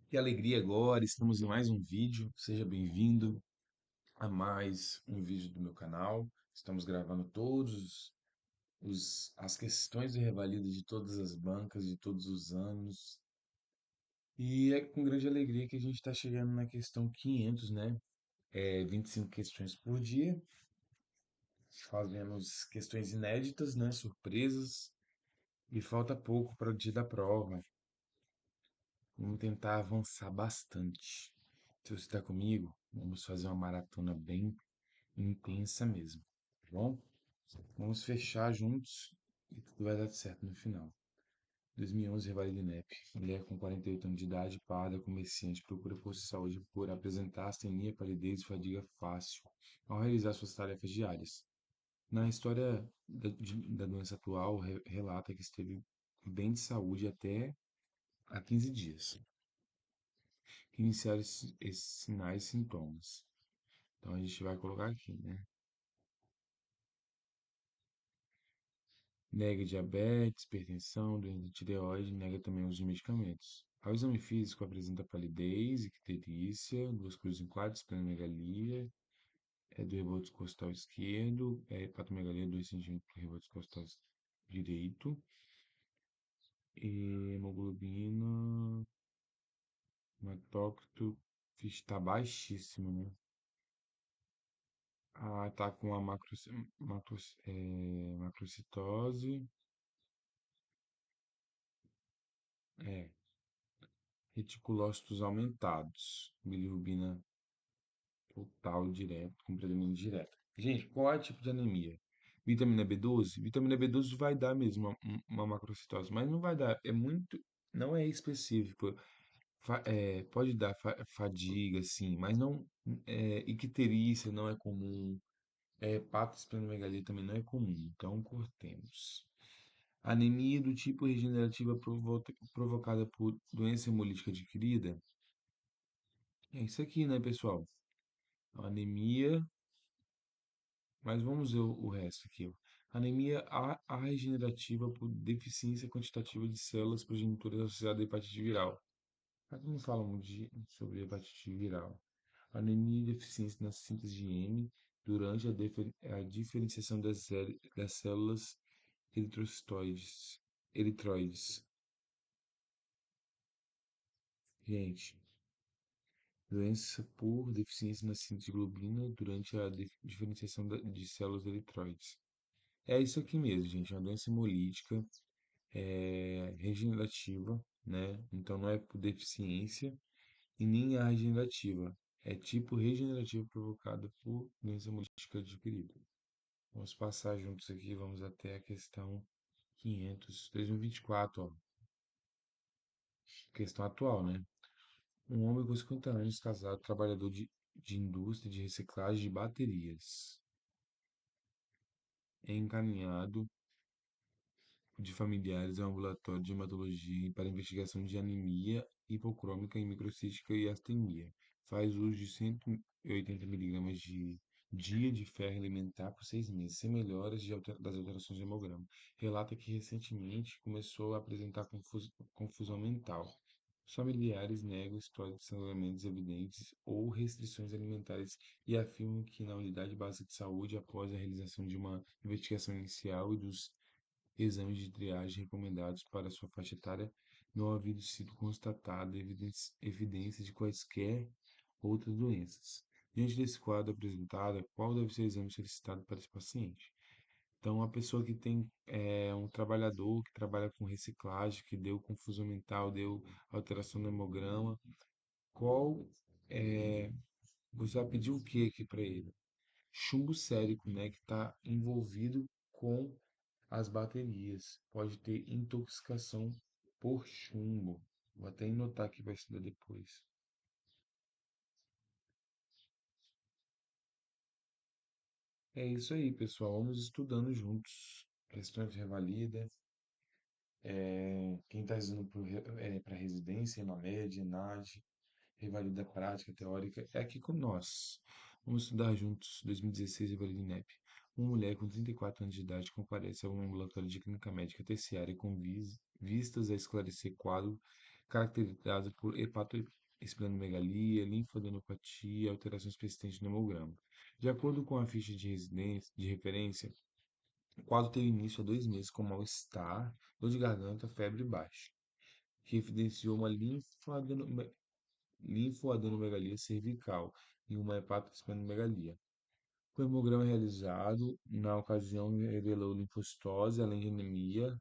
Que alegria agora, estamos em mais um vídeo. Seja bem-vindo a mais um vídeo do meu canal. Estamos gravando todos as questões de revalida de todas as bancas de todos os anos. E é com grande alegria que a gente está chegando na questão 500, né? 25 questões por dia. Fazemos questões inéditas, né? Surpresas. E falta pouco para o dia da prova. Vamos tentar avançar bastante. Se você está comigo, vamos fazer uma maratona bem intensa mesmo, tá bom? Vamos fechar juntos e tudo vai dar certo no final. 2011, Revalida do INEP. Mulher com 48 anos de idade, parda, comerciante, procura posto de saúde por apresentar astenia, palidez e fadiga fácil ao realizar suas tarefas diárias. Na história da doença atual, relata que esteve bem de saúde até há 15 dias, que iniciaram esses sinais e sintomas. Então a gente vai colocar aqui, né? Nega diabetes, hipertensão, doença de tireoide, nega também o uso de medicamentos. Ao exame físico apresenta palidez, icterícia, duas cruzes em quadros, esplenomegalia, do rebordo costal esquerdo, hepatomegalia 2 centímetros do rebordo costal direito, e hemoglobina, hematócrito, está baixíssimo, né? Ah, tá com a macrocitose, é, reticulócitos aumentados, bilirrubina total direto, com predomínio direto. Gente, qual é o tipo de anemia? Vitamina B12? Vitamina B12 vai dar mesmo uma macrocitose, mas não vai dar, é muito, não é específico. Pode dar fadiga, sim, mas não, icterícia não é comum, hepatosplenomegalia também não é comum, então cortemos. Anemia do tipo regenerativa provocada por doença hemolítica adquirida. É isso aqui, né, pessoal? Anemia, mas vamos ver o resto aqui, ó. Anemia regenerativa por deficiência quantitativa de células progenitoras associada à hepatite viral. Aqui não fala muito sobre hepatite viral. Anemia e deficiência na síntese de M durante a diferenciação das células eritroides. Gente, doença por deficiência na síntese de globina durante a diferenciação de células eritroides. É isso aqui mesmo, gente. É uma doença hemolítica, regenerativa, né? Então não é por deficiência e nem a regenerativa. É tipo regenerativa provocada por doença hemolítica adquirida. Vamos passar juntos aqui, vamos até a questão 500, 2024, ó. Questão atual, né? Um homem com 50 anos, casado, trabalhador de indústria de reciclagem de baterias, é encaminhado de familiares ao ambulatório de hematologia para investigação de anemia hipocrômica e microcística e astenia. Faz uso de 180 miligramas de dia de ferro alimentar por 6 meses, sem melhoras das alterações do hemograma. Relata que recentemente começou a apresentar confusão mental. Os familiares negam histórico de sangramentos evidentes ou restrições alimentares e afirmam que na unidade básica de saúde, após a realização de uma investigação inicial e dos exames de triagem recomendados para sua faixa etária, não havia sido constatada evidência de quaisquer outras doenças. Diante desse quadro apresentado, qual deve ser o exame solicitado para esse paciente? Então, a pessoa que tem um trabalhador que trabalha com reciclagem, que deu confusão mental, deu alteração no hemograma, qual é, você vai pedir o que aqui para ele? Chumbo sérico, né, que está envolvido com as baterias. Pode ter intoxicação por chumbo. Vou até anotar aqui para estudar depois. É isso aí, pessoal. Vamos estudando juntos. Questões de revalida. Quem está estudando para residência, ENAMED, ENAD, revalida prática, teórica, é aqui com nós. Vamos estudar juntos 2016 revalida INEP. Uma mulher com 34 anos de idade comparece a um ambulatório de clínica médica terciária com vistas a esclarecer quadro caracterizado por esplenomegalia, linfadenopatia, alterações persistentes no hemograma. De acordo com a ficha de referência, o quadro teve início há 2 meses com mal-estar, dor de garganta, febre baixa, que evidenciou uma linfoadenomegalia cervical e uma hepatosplenomegalia. O hemograma realizado na ocasião revelou linfocitose, além de anemia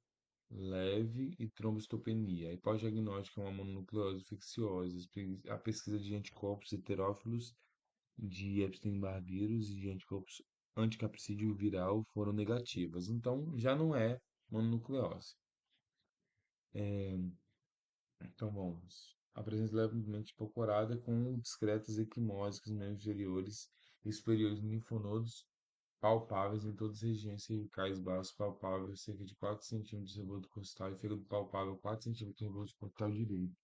leve e trombocitopenia. A hipótese diagnóstica é uma mononucleose infecciosa. A pesquisa de anticorpos heterófilos de Epstein-Barr vírus e de anticorpos anticapricídeo viral foram negativas. Então, já não é mononucleose. Então, vamos. A presença levemente procurada com discretas equimoses nos membros inferiores e superiores linfonodos palpáveis em todas as regiões cervicais, baços palpáveis, cerca de 4 centímetros do rebozo costal e fígado palpável 4 centímetros do rebozo costal direito,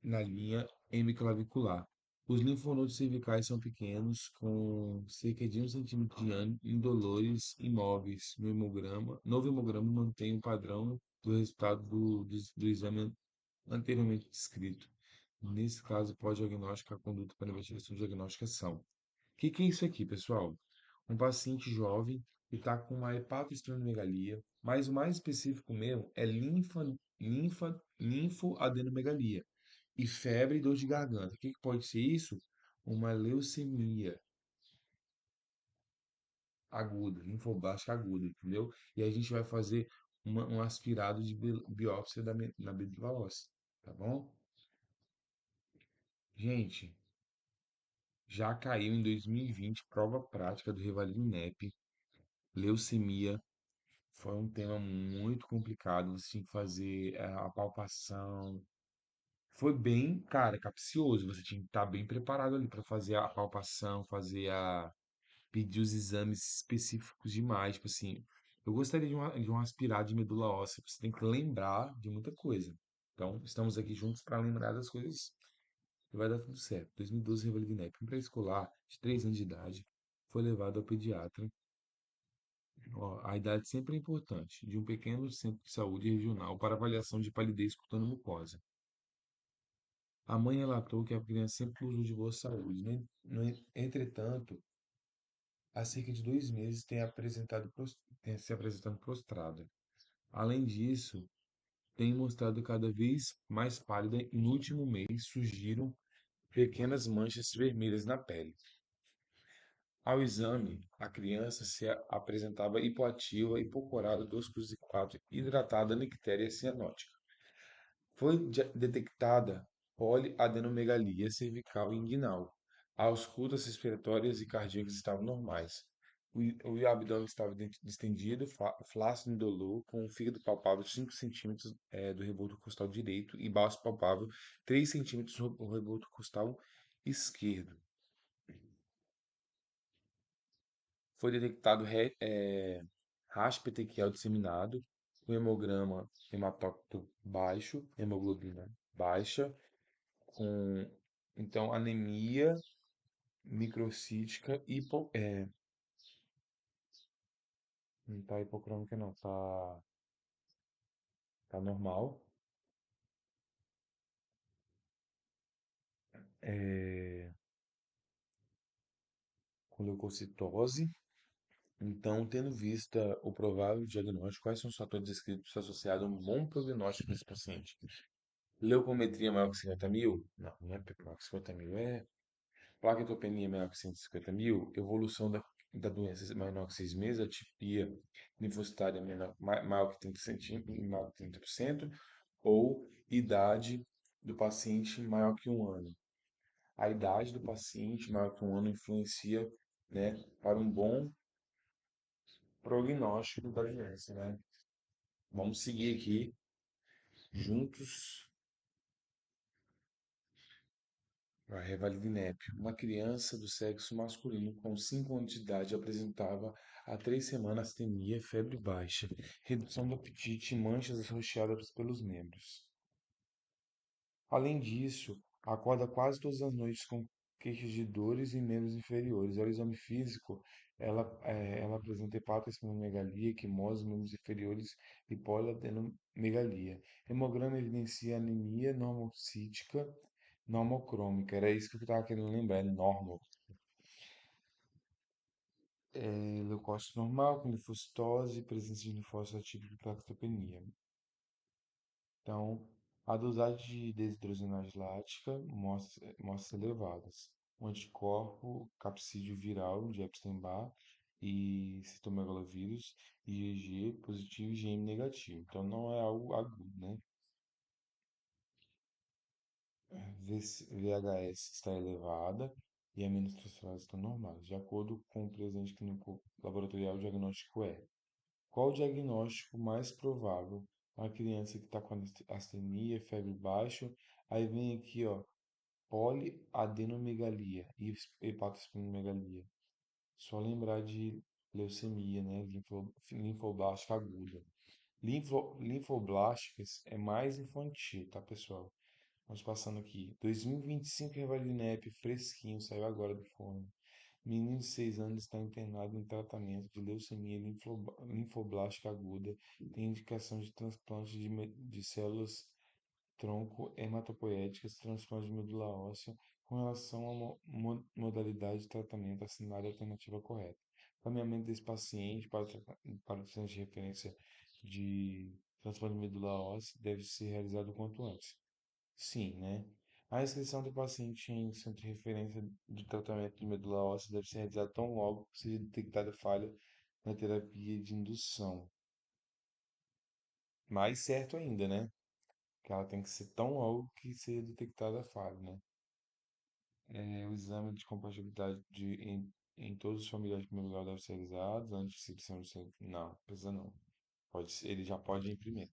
na linha hemiclavicular. Os linfonodos cervicais são pequenos, com cerca de 1 centímetro de diâmetro, indolores, imóveis. Novo hemograma mantém o padrão do resultado do exame anteriormente descrito. Nesse caso, pós-diagnóstico, a conduta para investigação diagnóstica são. O que é isso aqui, pessoal? Um paciente jovem que está com uma hepatosplenomegalia, mas o mais específico mesmo é linfoadenomegalia e febre e dor de garganta. O que pode ser isso? Uma leucemia aguda, linfoblástica aguda, entendeu? E aí a gente vai fazer um aspirado de biópsia na medula óssea, tá bom? Gente, já caiu em 2020 prova prática do Revalid-NEP, leucemia. Foi um tema muito complicado, você tinha que fazer a palpação. Foi bem, cara, capcioso. Você tinha que estar bem preparado ali para fazer a palpação, pedir os exames específicos demais. Tipo assim, eu gostaria de um aspirado de medula óssea. Você tem que lembrar de muita coisa. Então, estamos aqui juntos para lembrar das coisas e vai dar tudo certo. 2012, Revalidinep, um pré-escolar de 3 anos de idade, foi levado ao pediatra. Ó, a idade sempre é importante, de um pequeno centro de saúde regional para avaliação de palidez cutânea mucosa. A mãe relatou que a criança sempre gozou de boa saúde, né? Entretanto, há cerca de 2 meses tem se apresentado prostrada. Além disso, tem mostrado cada vez mais pálida e no último mês surgiram pequenas manchas vermelhas na pele. Ao exame, a criança se apresentava hipoativa, hipocorada 2,4, hidratada nictéria cianótica. Foi detectada poliadenomegalia cervical e inguinal. As auscultas respiratórias e cardíacas estavam normais. O abdômen estava distendido, flácido e indolor, com o fígado palpável 5 centímetros do rebordo costal direito e baço palpável 3 centímetros do rebordo costal esquerdo. Foi detectado racho petequial disseminado, o hemograma hematócrito baixo, hemoglobina baixa, com então anemia microcítica não tá hipocrômica não, tá normal, é, com leucocitose. Então, tendo vista o provável diagnóstico, quais são os fatores descritos associados a um bom prognóstico nesse paciente? Leucometria maior que 50 mil? Não, não é maior que 50 mil, é plaquetopenia maior que 150 mil, evolução da doença menor que 6 meses, atipia linfocitária maior que 30 centímetros, maior que 30%, ou idade do paciente maior que 1 ano. A idade do paciente maior que 1 ano influencia, né, para um bom prognóstico da doença, né? Vamos seguir aqui juntos. A Revalidinep. Uma criança do sexo masculino com 5 anos de idade apresentava há 3 semanas astenia, febre baixa, redução do apetite e manchas associadas pelos membros. Além disso, acorda quase todas as noites com queixas de dores em membros inferiores. Ao exame físico, ela apresenta hepatoesplenomegalia, equimose, membros inferiores e poliadenomegalia. Hemograma evidencia anemia normocítica, normocrômica. Era isso que eu estava querendo lembrar, é normo. Leucócito normal, com linfocitose, presença de linfócito atípico e plaquetopenia. Então, a dosagem de desidrogenase lática mostra elevadas. O anticorpo capsídeo viral de Epstein-Barr e citomegalovírus, IgG positivo e IgM negativo. Então, não é algo agudo, né? VHS está elevada e aminotransferases estão normais, de acordo com o presente clínico laboratorial, o diagnóstico é: qual o diagnóstico mais provável? Uma criança que está com astenia, febre baixa, aí vem aqui, ó, poliadenomegalia e hepatosplenomegalia. Só lembrar de leucemia, né? Linfoblástica aguda. Linfoblásticas é mais infantil, tá, pessoal? Vamos passando aqui. 2025, Revalinep, fresquinho, saiu agora do forno. Menino de 6 anos está internado em tratamento de leucemia linfoblástica aguda. Tem indicação de transplante de células tronco hematopoéticas, transplante de medula óssea. Com relação à modalidade de tratamento, assinar a alternativa correta. Caminhamento desse paciente para o centro de referência de transplante de medula óssea deve ser realizado o quanto antes. Sim, né? A inscrição do paciente em centro de referência de tratamento de medula óssea deve ser realizada tão logo que seja detectada falha na terapia de indução. Mais certo ainda, né? Que ela tem que ser tão logo que seja detectada a falha, né? O exame de compatibilidade em todos os familiares de primeiro grau deve ser realizado antes de inscrição de centro. Não, precisa não. Ele já pode imprimir.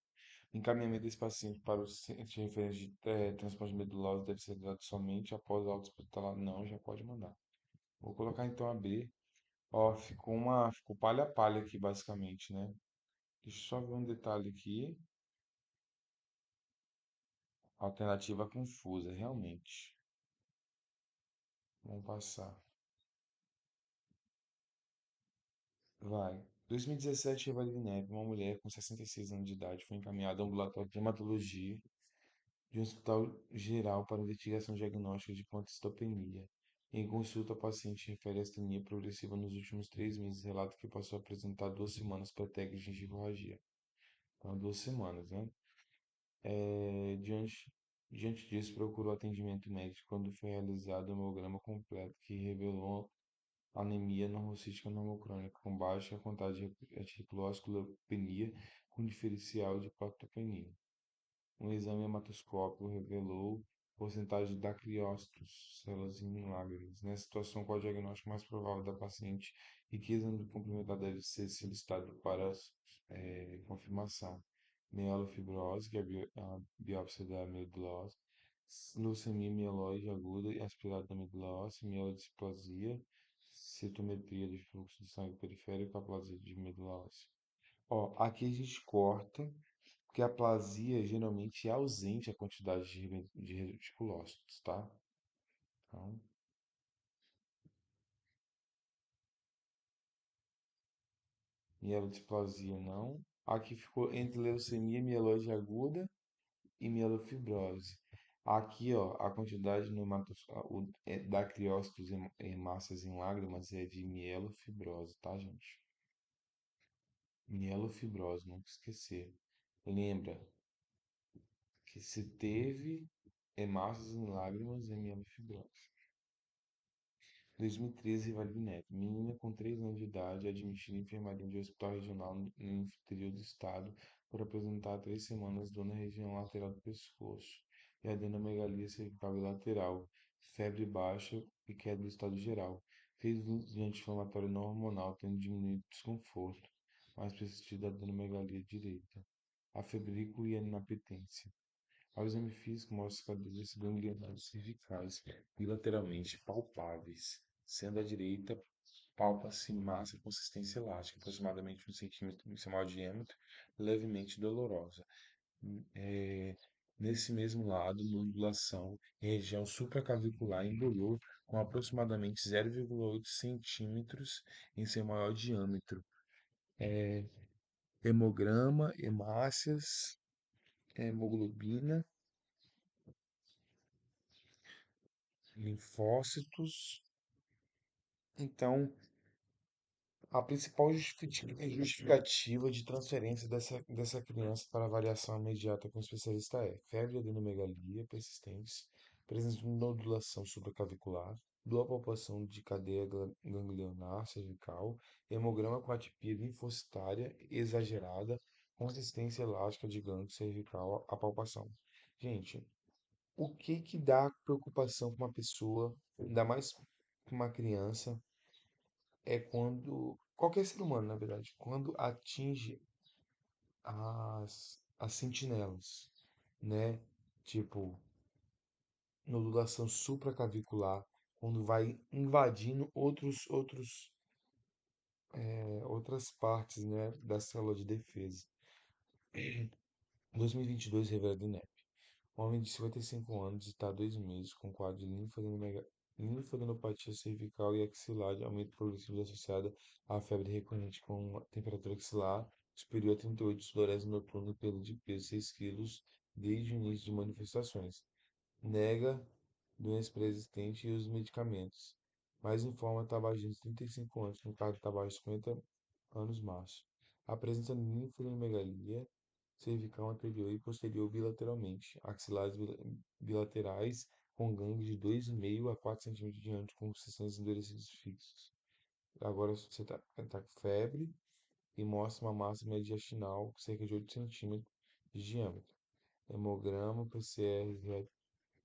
Encaminhamento desse paciente para o centro de referência de transplante de medulose deve ser dado somente após a alta hospitalar. Não, já pode mandar. Vou colocar então a B. Ó, ficou palha a palha aqui, basicamente, né? Deixa eu só ver um detalhe aqui. Alternativa confusa, realmente. Vamos passar. Vai. 2017, Evaline Neves, uma mulher com 66 anos de idade, foi encaminhada ao ambulatório de hematologia de um hospital geral para investigação diagnóstica de panцitopenia. Em consulta, a paciente refere astenia progressiva nos últimos 3 meses, relata que passou a apresentar 2 semanas pré-TEG de gengivorragia. Então, 2 semanas, né? Diante disso, procurou atendimento médico quando foi realizado o hemograma completo, que revelou anemia normocítica normocrônica com baixa contagem de reticulócito, leucopenia com diferencial de plaquetopenia. Um exame hematoscópico revelou porcentagem de dacriócitos, células em lágrimas. Nessa situação, qual é o diagnóstico mais provável da paciente e que exame complementar deve ser solicitado para confirmação? Mielofibrose, que é a biópsia da medula óssea, leucemia mieloide aguda e aspirada da medula óssea, mielodisplasia, citometria de fluxo de sangue periférico, aplasia de medula óssea. Ó, aqui a gente corta porque a aplasia geralmente é ausente a quantidade de reticulócitos, tá? Então, mielodisplasia não. Aqui ficou entre leucemia mieloide aguda e mielofibrose. Aqui, ó, a quantidade no dacriócitos em massas em lágrimas é de mielofibrose, tá, gente? Mielofibrose, não esquecer. Lembra que se teve hemácias em lágrimas é mielofibrose. 2013, Vale Neto. Menina com 3 anos de idade admitida em enfermaria de hospital regional no interior do estado por apresentar há 3 semanas dor na região lateral do pescoço e adenomegalia cervical bilateral, febre baixa e queda do estado geral. Fez uso de anti-inflamatório não hormonal, tendo diminuído o desconforto, mas persistiu da adenomegalia direita, a febrícula e a inapetência. Ao exame físico, mostra cadeias ganglionares cervicais bilateralmente palpáveis, sendo a direita palpa-se massa consistência elástica, aproximadamente 1 centímetro em seu maior diâmetro, levemente dolorosa. É, Nesse mesmo lado, nodulação em região supraclavicular indolor com aproximadamente 0,8 centímetros em seu maior diâmetro. Hemograma, hemácias, hemoglobina, linfócitos. Então, a principal justificativa de transferência dessa criança para avaliação imediata com o especialista é febre, adenomegalia persistentes, presença de nodulação supraclavicular, dupla palpação de cadeia ganglionar cervical, hemograma com atipia linfocitária exagerada, consistência elástica de gânglio cervical à palpação. Gente, o que que dá preocupação para uma pessoa, ainda mais para uma criança, é quando qualquer ser humano, na verdade, quando atinge as sentinelas, né? Tipo, nodulação supraclavicular, quando vai invadindo outras partes, né, da célula de defesa. 2022 revela do INEP. Um homem de 55 anos está há 2 meses com quadro de linfadenopatia cervical e axilar de aumento progressivo associada à febre recorrente com temperatura axilar superior a 38, sudorese noturna e perda de peso 6 quilos desde o início de manifestações. Nega doença pré-existente e usa medicamentos, mas informa tabagismo de 35 anos com cargo de tabaco de 50 anos março. Apresenta linfomegalia cervical anterior e posterior bilateralmente, axilares bilaterais com ganglios de 2,5 a 4 centímetros de diâmetro com seções endurecidas fixos. Agora você está com febre e mostra uma massa mediastinal com cerca de 8 centímetros de diâmetro. Hemograma,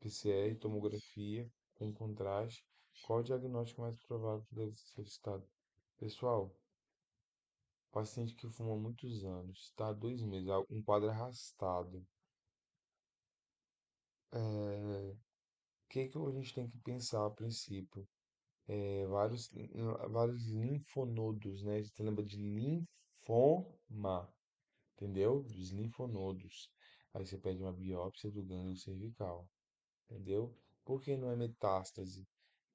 PCR, tomografia com contraste. Qual o diagnóstico mais provável que deve ser solicitado? Pessoal, paciente que fuma há muitos anos, está há 2 meses, um quadro arrastado. O que que a gente tem que pensar a princípio? Vários linfonodos, né? Você lembra de linfoma, entendeu? Dos linfonodos. Aí você pede uma biópsia do gânglio cervical, entendeu? Por que não é metástase?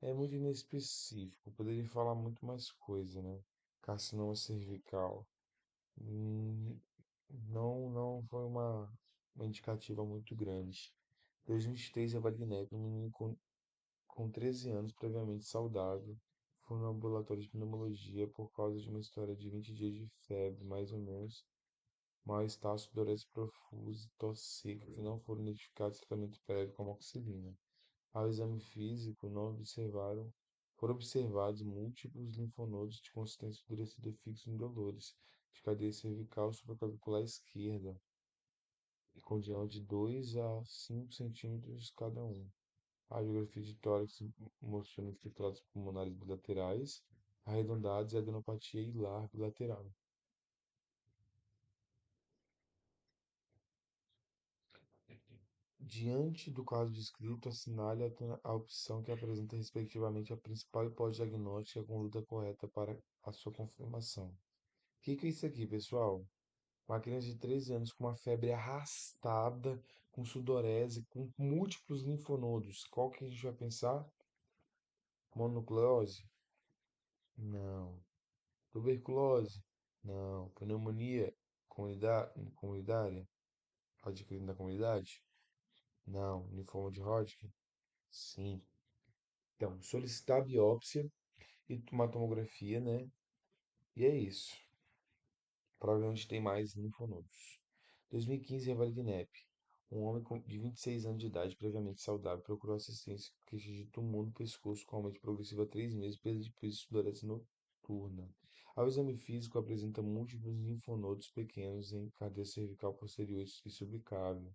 É muito inespecífico, poderia falar muito mais coisa, né? Carcinoma cervical. Hum, não foi uma indicativa muito grande. 2023, a Valignec, um menino com 13 anos, previamente saudável, foi no ambulatório de pneumologia por causa de uma história de 20 dias de febre, mais ou menos, mal-estar, sudorese profusa, tosse seca, que não foram identificados tratamento prévio com amoxicilina. Ao exame físico, não observaram, foram observados múltiplos linfonodos de consistência endurecida fixos indolores, de cadeia cervical supraclavicular esquerda, e com diâmetro de 2 a 5 centímetros cada um. A radiografia de tórax mostrando infiltrados pulmonares bilaterais, arredondados e adenopatia hilar bilateral. Diante do caso descrito, assinale a opção que apresenta respectivamente a principal hipótese diagnóstica e a conduta correta para a sua confirmação. O que que é isso aqui, pessoal? Uma criança de 13 anos com uma febre arrastada, com sudorese, com múltiplos linfonodos. Qual que a gente vai pensar? Mononucleose? Não. Tuberculose? Não. Pneumonia comunitária? Adquirida na comunidade? Não. Linfoma de Hodgkin? Sim. Então, solicitar biópsia e uma tomografia, né? E é isso. Provavelmente tem mais linfonodos. 2015, Revalidinep. Um homem de 26 anos de idade, previamente saudável, procurou assistência com queixa de tumor no pescoço com aumento progressivo há 3 meses, perda de peso e sudorese noturna. Ao exame físico, apresenta múltiplos linfonodos pequenos em cadeia cervical posterior e subcávio,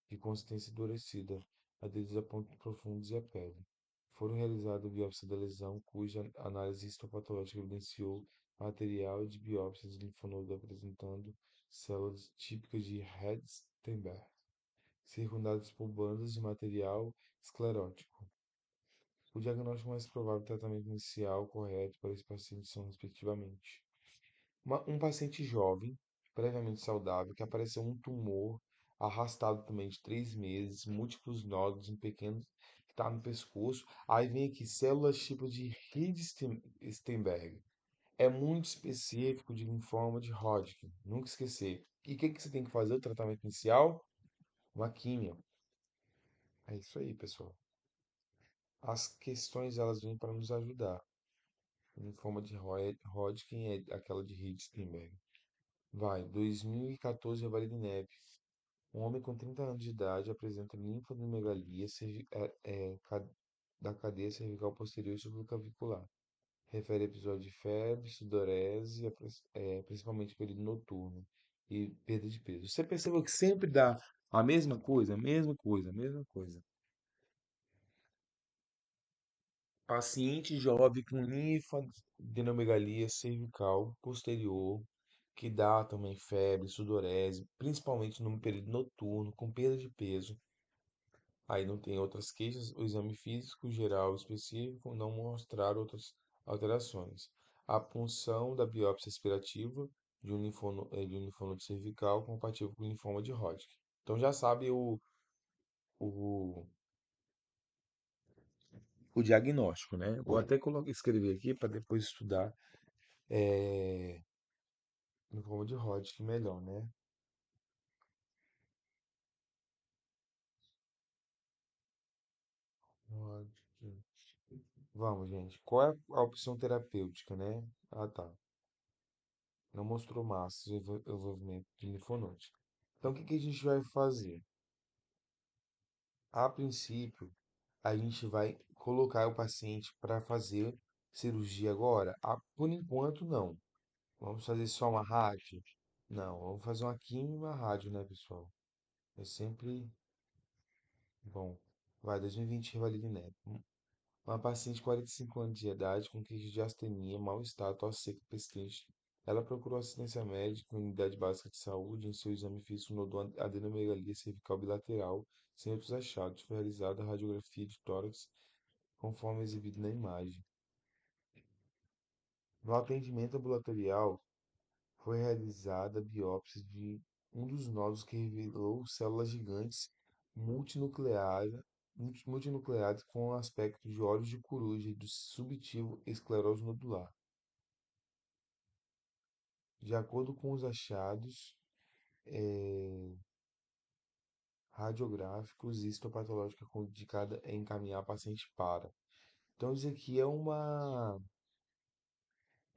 de consistência endurecida, aderidos a pontos profundos e à pele. Foram realizadas biópsia da lesão, cuja análise histopatológica evidenciou material de biópsia de linfonodo apresentando células típicas de Redstenberg, circundadas por bandas de material esclerótico. O diagnóstico mais provável e tratamento inicial correto para esse paciente são, respectivamente, um paciente jovem, previamente saudável, que apareceu um tumor arrastado também de 3 meses, múltiplos nódulos em pequenos, tá no pescoço. Aí vem aqui, células tipo de Steinberg. É muito específico de linfoma de Hodgkin. Nunca esquecer. E o que que você tem que fazer? O tratamento inicial? Uma químio. É isso aí, pessoal. As questões elas vêm para nos ajudar. Linfoma de Hodgkin é aquela de Steinberg. Vai, 2014, Vale de Neve. Um homem com 30 anos de idade apresenta linfonomegalia da cadeia cervical posterior e supraclavicular. Refere a episódio de febre, sudorese, principalmente período noturno e perda de peso. Você percebeu que sempre dá a mesma coisa, a mesma coisa, a mesma coisa. Paciente jovem com linfadenomegalia cervical posterior, que dá também febre, sudorese, principalmente no período noturno, com perda de peso. Aí não tem outras queixas, o exame físico geral específico não mostrar outras alterações. A punção da biópsia aspirativa de um linfonodo cervical compatível com linfoma de Hodgkin. Então já sabe o, o diagnóstico, né? Vou até escrever aqui para depois estudar linfoma de Hodgkin melhor, né? Hodgkin. Vamos, gente. Qual é a opção terapêutica, né? Ah, tá. Não mostrou massa de desenvolvimento de linfonodos. Então, o que que a gente vai fazer? A princípio, a gente vai colocar o paciente para fazer cirurgia agora? Por enquanto, não. Vamos fazer só uma rádio? Não, vamos fazer uma quimio e uma rádio, né, pessoal? É sempre bom. Vai, 2020, Rivalidade Neto. Uma paciente de 45 anos de idade com queixa de astenia, mal-estar, tosse seca e persistente. Ela procurou assistência médica em unidade básica de saúde. Em seu exame físico, nodou adenomegalia cervical bilateral, sem outros achados. Foi realizada a radiografia de tórax, conforme exibido na imagem. No atendimento ambulatorial, foi realizada a biópsia de um dos nódulos que revelou células gigantes multinucleares, multinucleares com aspecto de olhos de coruja e do subtipo esclerose nodular. De acordo com os achados radiográficos, histopatológica indicada é encaminhar a paciente para. Então, isso aqui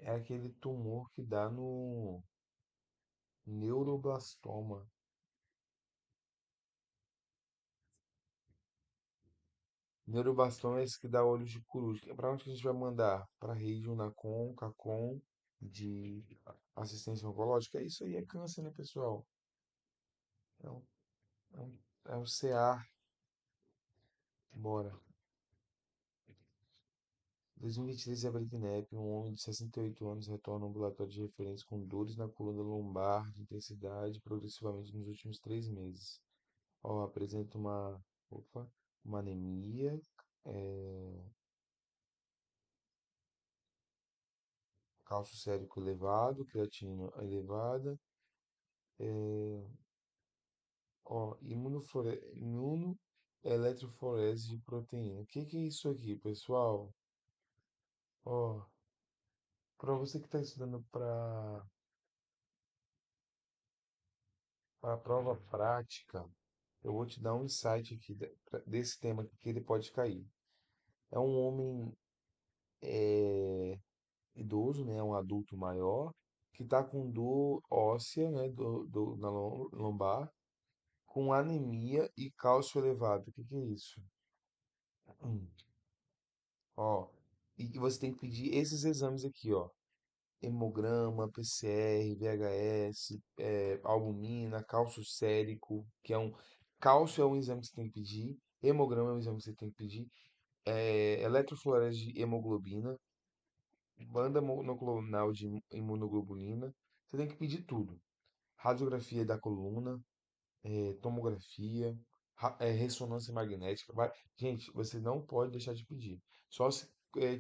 é aquele tumor que dá no neuroblastoma. Neuroblastoma é esse que dá olhos de coruja. Para onde que a gente vai mandar? Para a região NACOM, CACOM, de assistência oncológica? Isso aí é câncer, né, pessoal? É um, é um CA. Bora. 2023, Everett um homem de 68 anos, retorna ao ambulatório de referência com dores na coluna lombar de intensidade progressivamente nos últimos 3 meses. Ó, apresenta uma anemia, cálcio sérico elevado, creatina elevada, ó, imunoeletroforese de proteína. O que que é isso aqui, pessoal? Ó, para você que está estudando para a prova prática, eu vou te dar um insight aqui desse tema que ele pode cair. É um homem idoso, né, um adulto maior, que está com dor óssea, né, na lombar, com anemia e cálcio elevado. O que que é isso? Hum, Ó, e que você tem que pedir esses exames aqui, ó. Hemograma, PCR, VHS, albumina, cálcio sérico, que é um... Cálcio é um exame que você tem que pedir, hemograma é um exame que você tem que pedir, eletrofluorese de hemoglobina, banda monoclonal de imunoglobulina, você tem que pedir tudo. Radiografia da coluna, tomografia, ressonância magnética. Gente, você não pode deixar de pedir. Só se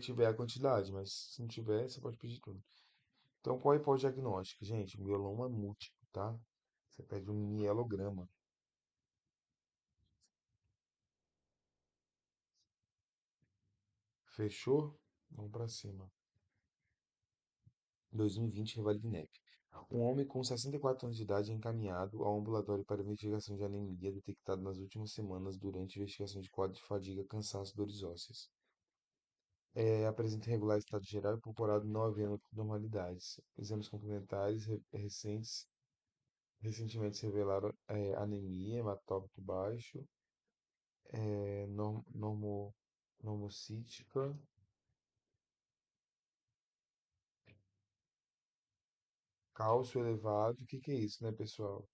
tiver a quantidade, mas se não tiver, você pode pedir tudo. Então, qual é o diagnóstico? Gente, mieloma múltiplo, tá? Você pede um mielograma. Fechou? Vamos pra cima. 2020, Vale do Neve. Um homem com 64 anos de idade é encaminhado ao ambulatório para investigação de anemia detectada nas últimas semanas durante investigação de quadro de fadiga, cansaço e dores ósseas. Apresenta irregular estado geral e procurado não havendo normalidades. Exames complementares recentemente revelaram anemia, hematócrito baixo, normocítica, cálcio elevado. O que que é isso, né, pessoal?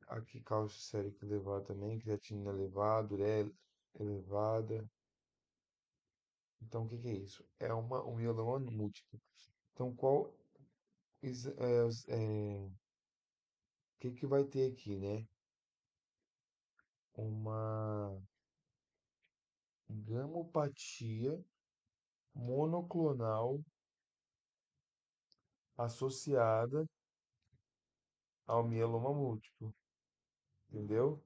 Aqui cálcio sérico elevado também, creatina elevada, ureia elevada. Então, o que que é isso? Um mieloma múltiplo. Então, o que que vai ter aqui, né? Uma gamopatia monoclonal associada ao mieloma múltiplo, entendeu?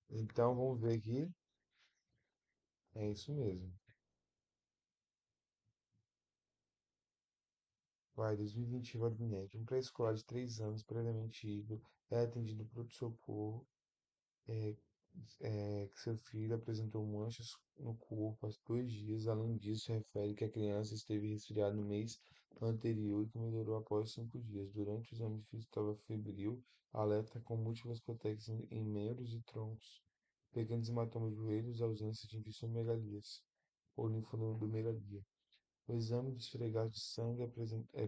Então, vamos ver aqui. É isso mesmo. Vai, 2020, gabinete. Um pré-escolar de 3 anos, previamente ido, é atendido por socorro que seu filho apresentou manchas no corpo há 2 dias. Além disso, refere que a criança esteve resfriada no mês anterior e que melhorou após 5 dias. Durante o exame físico, estava febril, alerta com múltiplas proteínas em membros e troncos, pequenos hematomas de joelhos, ausência de inficionegalias ou linfonodomegalia. O exame de esfregar de sangue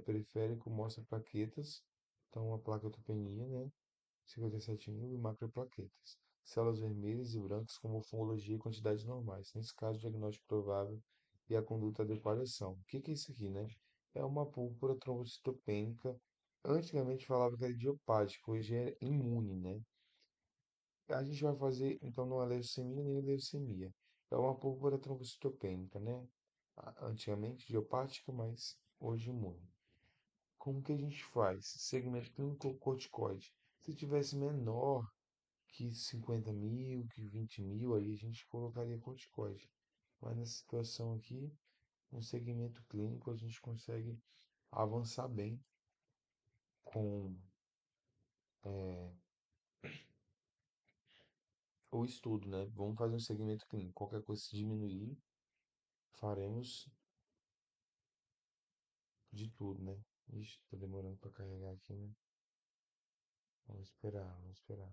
periférico mostra plaquetas, então uma plaquetopenia, né? 57.000 e macroplaquetas. Células vermelhas e brancas com morfologia e quantidades normais. Nesse caso, o diagnóstico provável e a conduta adequada são. O que que é isso aqui, né? É uma púrpura trombocitopênica. Antigamente falava que era idiopática, hoje é imune, né? A gente vai fazer, então, não é leucemia nem leucemia. É uma púrpura trombocitopênica, né? Antigamente idiopática, mas hoje imune. Como que a gente faz? Segmento clínico corticoide. Se tivesse menor que 50.000, que 20.000, aí a gente colocaria corticoide. Mas nessa situação aqui, no segmento clínico, a gente consegue avançar bem com o estudo, né? Vamos fazer um segmento clínico. Qualquer coisa se diminuir, faremos de tudo, né? Ixi, tá demorando para carregar aqui, né? Vamos esperar, vamos esperar.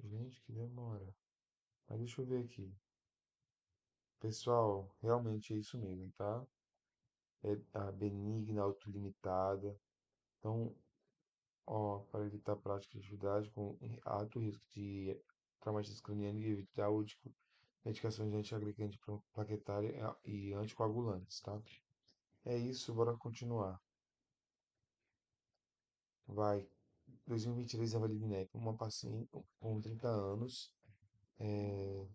Gente, que demora. Mas deixa eu ver aqui. Pessoal, realmente é isso mesmo, tá? É a benigna, autolimitada. Então, ó, para evitar prática de atividade com alto risco de traumatismo craniano e evitar o uso de medicações antiagregantes plaquetária e anticoagulantes, tá? É isso, bora continuar. Vai. 2023, Eveline Neck, uma paciente com 30 anos,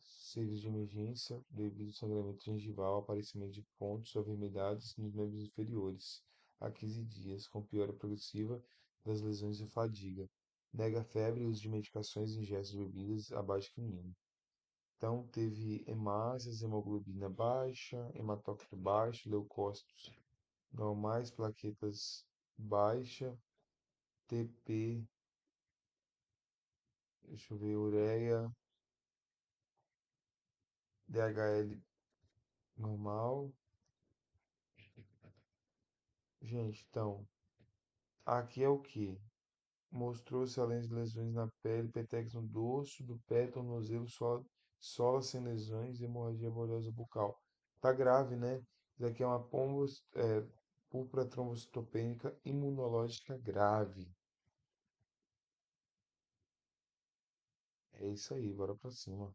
serviço de emergência devido ao sangramento gengival, aparecimento de pontos ou vermelhados nos membros inferiores há 15 dias, com piora progressiva das lesões e fadiga. Nega febre e uso de medicações e ingestos de bebidas abaixo que mínimo. Então, teve hemácias, hemoglobina baixa, hematócrito baixo, leucócitos normais, plaquetas baixa, TP, deixa eu ver, ureia, DHL normal. Gente, então, aqui é o que? Mostrou-se além de lesões na pele, petex no dorso do pé, tornozelo, sola sem lesões e hemorragia bolhosa bucal. Tá grave, né? Isso aqui é uma púrpura trombocitopênica imunológica grave. É isso aí, bora pra cima.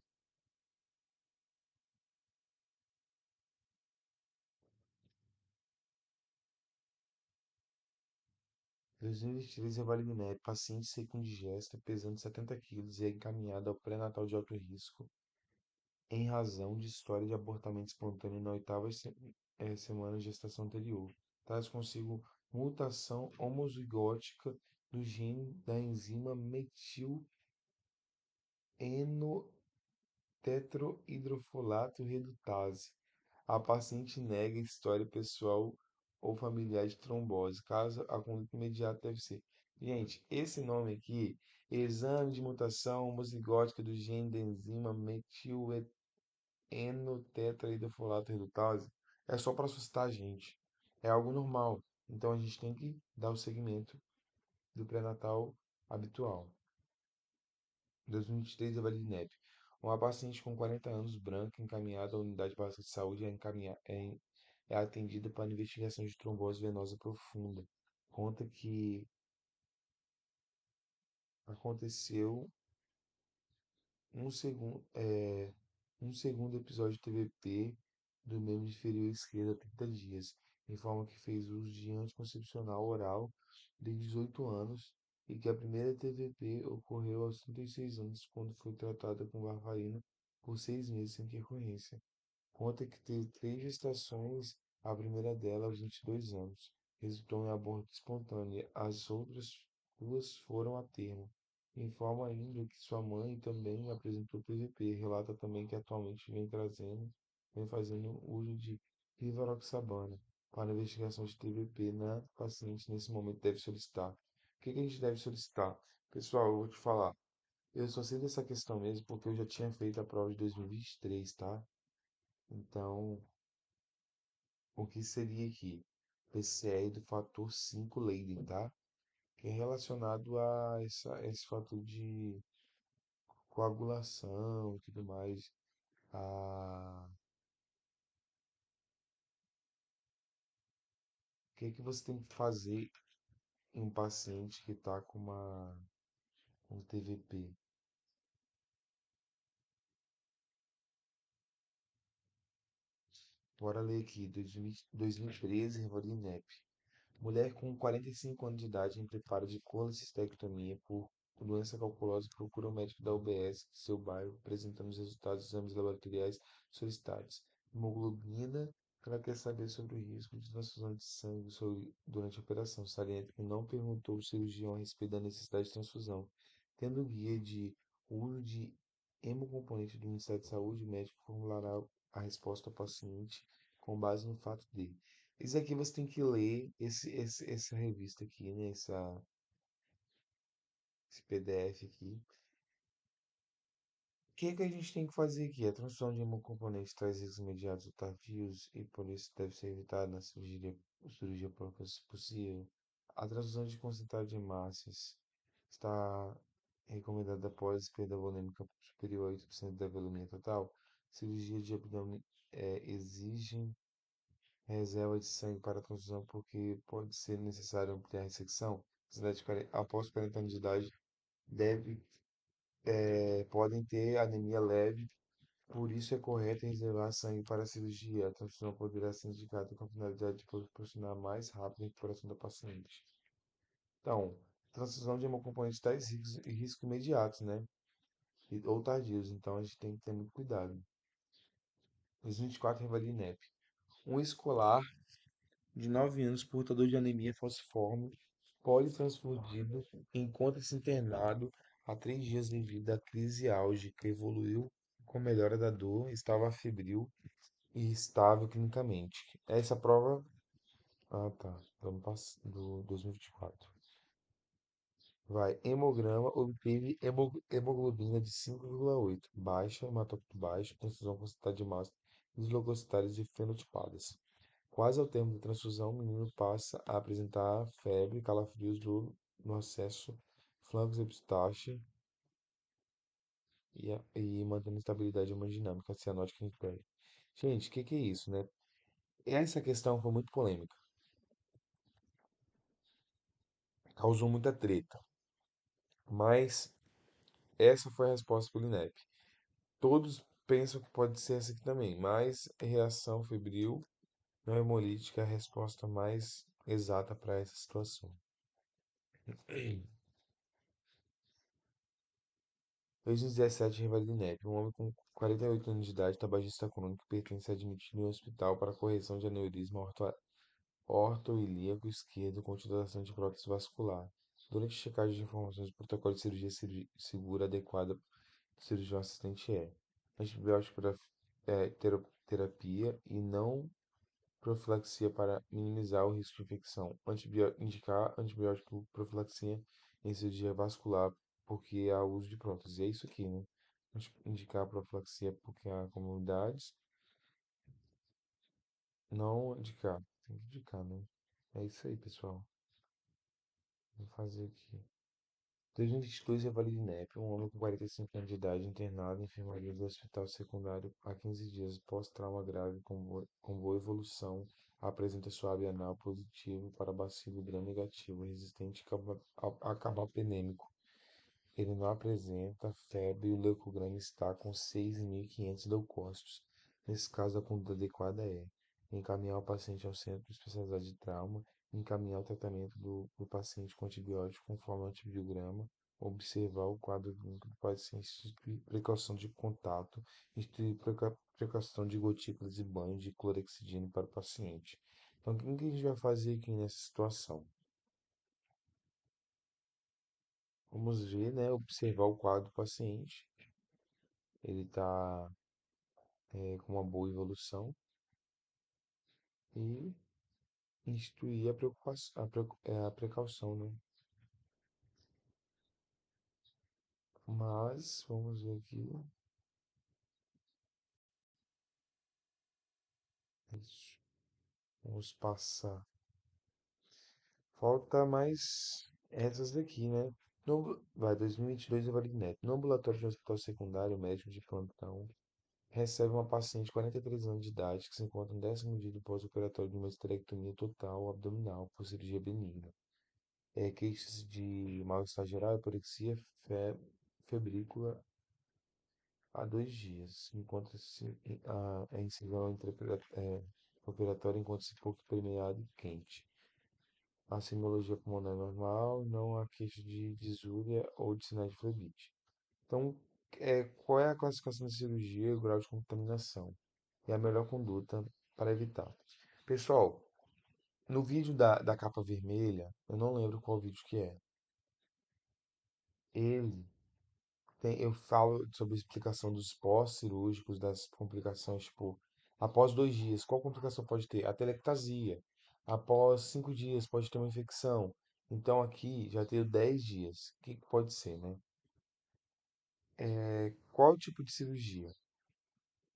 2023 é Vale paciente seco indigesta, pesando 70 quilos e é encaminhado ao pré-natal de alto risco em razão de história de abortamento espontâneo na oitava semana de gestação anterior. Traz consigo mutação homozigótica do gene da enzima N-tetrohidrofolato redutase. A paciente nega história pessoal ou familiar de trombose. Caso a conduta imediata deve ser. Gente, esse nome aqui, exame de mutação homozigótica do gene da enzima metil-N-tetrahidrofolato redutase, é só para assustar a gente. É algo normal. Então a gente tem que dar o segmento do pré-natal habitual. 2023, Eveline Nepp. Uma paciente com 40 anos, branca, encaminhada à unidade básica de saúde, é atendida para investigação de trombose venosa profunda. Conta que aconteceu um segundo, um segundo episódio de TVP do membro inferior esquerdo há 30 dias. Informa que fez uso de anticoncepcional oral de 18 anos e que a primeira TVP ocorreu aos 36 anos, quando foi tratada com varfarina por 6 meses sem recorrência. Conta que teve 3 gestações, a primeira dela aos 22 anos. Resultou em aborto espontâneo. As outras duas foram a termo. Informa ainda que sua mãe também apresentou PVP. Relata também que atualmente vem fazendo uso de rivaroxabana para investigação de TVP na paciente. Nesse momento deve solicitar. O que que a gente deve solicitar? Pessoal, eu vou te falar. Eu só sei dessa questão mesmo porque eu já tinha feito a prova de 2023, tá? Então, o que seria aqui? PCE do fator 5 Leiden, tá? Que é relacionado a esse fator de coagulação e tudo mais. O que que você tem que fazer em um paciente que está com um TVP? Bora ler aqui, 2013, Revalinep. Mulher com 45 anos de idade em preparo de colecistectomia por doença calculosa procura o médico da UBS de seu bairro, apresentando os resultados dos exames laboratoriais solicitados. Hemoglobina, ela quer saber sobre o risco de transfusão de sangue durante a operação. Salienta que não perguntou ao cirurgião a respeito da necessidade de transfusão. Tendo guia de uso de hemocomponente do Ministério da Saúde, o médico formulará a resposta ao paciente com base no fato de isso aqui você tem que ler essa revista aqui, né? Esse PDF aqui. O que que a gente tem que fazer aqui? A transfusão de hemocomponentes traz riscos imediatos ou tardios e por isso deve ser evitada na cirurgia própria se possível. A transfusão de concentrado de hemácias está recomendada após perda volêmica superior a 8% da volumia total. Cirurgia de abdômen exige reserva de sangue para transfusão porque pode ser necessário ampliar a ressecção. Após 40 anos de idade, deve, podem ter anemia leve, por isso é correto reservar sangue para a cirurgia. A transfusão poderá ser indicada com a finalidade de proporcionar mais rápida recuperação da paciente. Então, transfusão de hemocomponentes tais riscos imediatos, né? Ou tardios, então a gente tem que ter muito cuidado. 2024, Revalinep. Um escolar de 9 anos, portador de anemia falciforme, politransfundido, encontra-se internado há 3 dias devido à crise álgica. Evoluiu com melhora da dor, estava febril e estável clinicamente. Essa prova. Ah, tá. Do 2024. Vai. Hemograma obteve hemoglobina de 5,8. Baixa, hematócrito baixo, transfusão concentrada de massa e os leucocitários e fenotipadas. Quase ao termo da transfusão, o menino passa a apresentar febre, calafrios no acesso, flancos epistaxe e mantendo estabilidade hemodinâmica cianótica em pé. Gente, o que que é isso, né? Essa questão foi muito polêmica, causou muita treta, mas essa foi a resposta do INEP. Todos pensam que pode ser essa aqui também, mas reação febril não hemolítica é a resposta mais exata para essa situação. 2017, Rivalinep. Um homem com 48 anos de idade, tabagista crônico, pertence admitido em um hospital para correção de aneurisma ortoilíaco esquerdo com utilização de prótese vascular. Durante a checagem de informações do protocolo de cirurgia segura adequada cirurgião assistente é antibiótico para terapia e não profilaxia para minimizar o risco de infecção. Indicar antibiótico profilaxia em cirurgia vascular porque há uso de prótese. É isso aqui, né? Indicar profilaxia porque há comorbidades. Não indicar. Tem que indicar, né? É isso aí, pessoal. Vou fazer aqui. 2022, Evalide Nepe, um homem com 45 anos de idade internado em enfermaria do hospital secundário há 15 dias, pós-trauma grave com boa evolução, apresenta suave anal positivo para bacilo gram-negativo, resistente a carbapenêmico. Ele não apresenta febre e o leucograma está com 6.500 leucócitos. Nesse caso, a conduta adequada é encaminhar o paciente ao centro especializado de trauma, encaminhar o tratamento do paciente com antibiótico conforme o antibiograma, observar o quadro clínico do paciente, instituir precaução de contato, instituir precaução de gotículas e banho de clorexidina para o paciente. Então, o que a gente vai fazer aqui nessa situação? Vamos ver, né? Observar o quadro do paciente. Ele está com uma boa evolução e instituir a preocupação, a precaução, né? Mas, vamos ver aqui. Isso. Vamos passar. Falta mais essas daqui, né? Vai, 2022, Evalid Neto. No ambulatório de um hospital secundário, o médico de plantão recebe uma paciente de 43 anos de idade que se encontra no 10º dia do pós-operatório de uma esterectomia total abdominal por cirurgia benigna. Queixas de mal-estar geral, hiporexia, febrícula há 2 dias. Encontra-se a incisão operatória encontra-se pouco permeada e quente. A semiologia pulmonar é normal, não há queixa de disúria ou de sinais de flebite. Então, qual é a classificação de cirurgia e o grau de contaminação? E a melhor conduta para evitar. Pessoal, no vídeo da capa vermelha, eu não lembro qual vídeo que é. Ele eu falo sobre a explicação dos pós-cirúrgicos, das complicações, tipo, após 2 dias, qual complicação pode ter? Atelectasia. Após 5 dias, pode ter uma infecção. Então, aqui já tenho 10 dias. O que que pode ser, né? Qual tipo de cirurgia?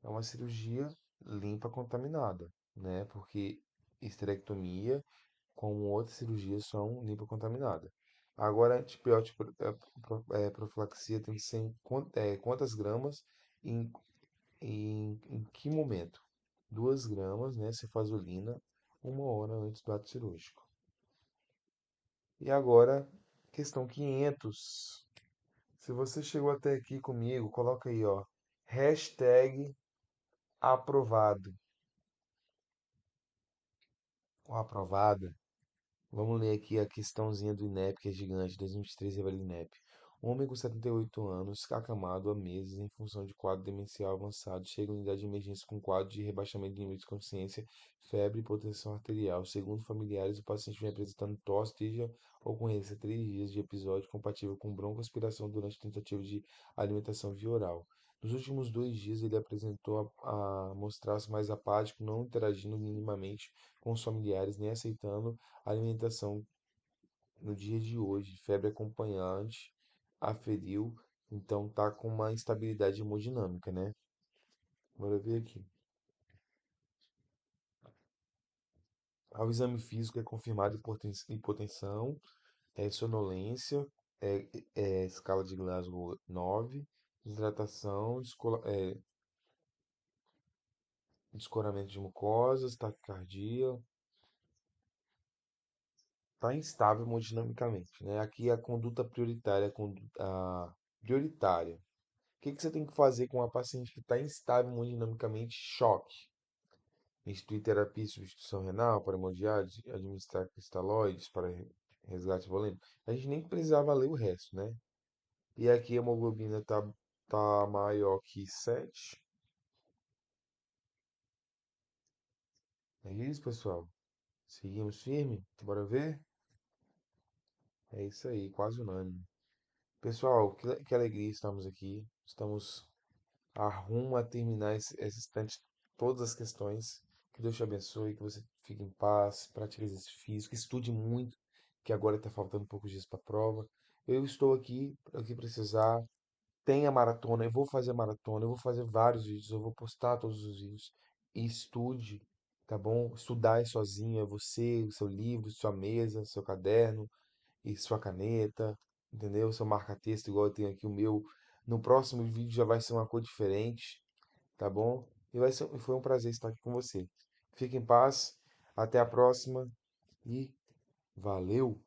É uma cirurgia limpa contaminada, né? Porque esterectomia, como outras cirurgias, são limpa contaminada. Agora, antibiótico profilaxia tem que ser quantas gramas em, em que momento? 2 gramas, né? Cefazolina, 1 hora antes do ato cirúrgico. E agora, questão 500. Se você chegou até aqui comigo, coloca aí, ó, hashtag aprovado ou aprovada. Vamos ler aqui a questãozinha do INEP, que é gigante, 2023, Revelia INEP. Homem com 78 anos, acamado há meses em função de quadro demencial avançado, chega à unidade de emergência com quadro de rebaixamento de nível de consciência, febre e hipertensão arterial. Segundo familiares, o paciente vem apresentando tosse desde a ocorrência 3 dias de episódio compatível com broncoaspiração durante tentativa de alimentação via oral. Nos últimos 2 dias, ele apresentou a mostrar-se mais apático, não interagindo minimamente com os familiares, nem aceitando alimentação no dia de hoje, febre acompanhante, aferiu, então tá com uma instabilidade hemodinâmica, né? Bora ver aqui. Ao exame físico é confirmada hipotensão, sonolência, escala de Glasgow 9, desidratação, descoramento de mucosas, taquicardia, está instável hemodinamicamente, né? Aqui a conduta prioritária, prioritária. O que que você tem que fazer com uma paciente que está instável hemodinamicamente? Choque. Instituir terapia e substituição renal para hemodiálise, administrar cristalóides para resgate volêmico. A gente nem precisava ler o resto, né? E aqui a hemoglobina tá maior que 7. É isso, pessoal. Seguimos firme? Bora ver? É isso aí, quase unânime. Pessoal, que alegria estamos aqui. Estamos a rumo a terminar esse instante, todas as questões. Que Deus te abençoe, que você fique em paz, pratique exercício físico, estude muito, que agora está faltando poucos dias para a prova. Eu estou aqui para o que precisar. Tenha maratona, eu vou fazer maratona, eu vou fazer vários vídeos, eu vou postar todos os vídeos. E estude, tá bom? Estudar é sozinho, é você, o seu livro, sua mesa, seu caderno e sua caneta, entendeu? Seu marca-texto, igual eu tenho aqui o meu. No próximo vídeo já vai ser uma cor diferente, tá bom? Foi um prazer estar aqui com você. Fique em paz, até a próxima e valeu!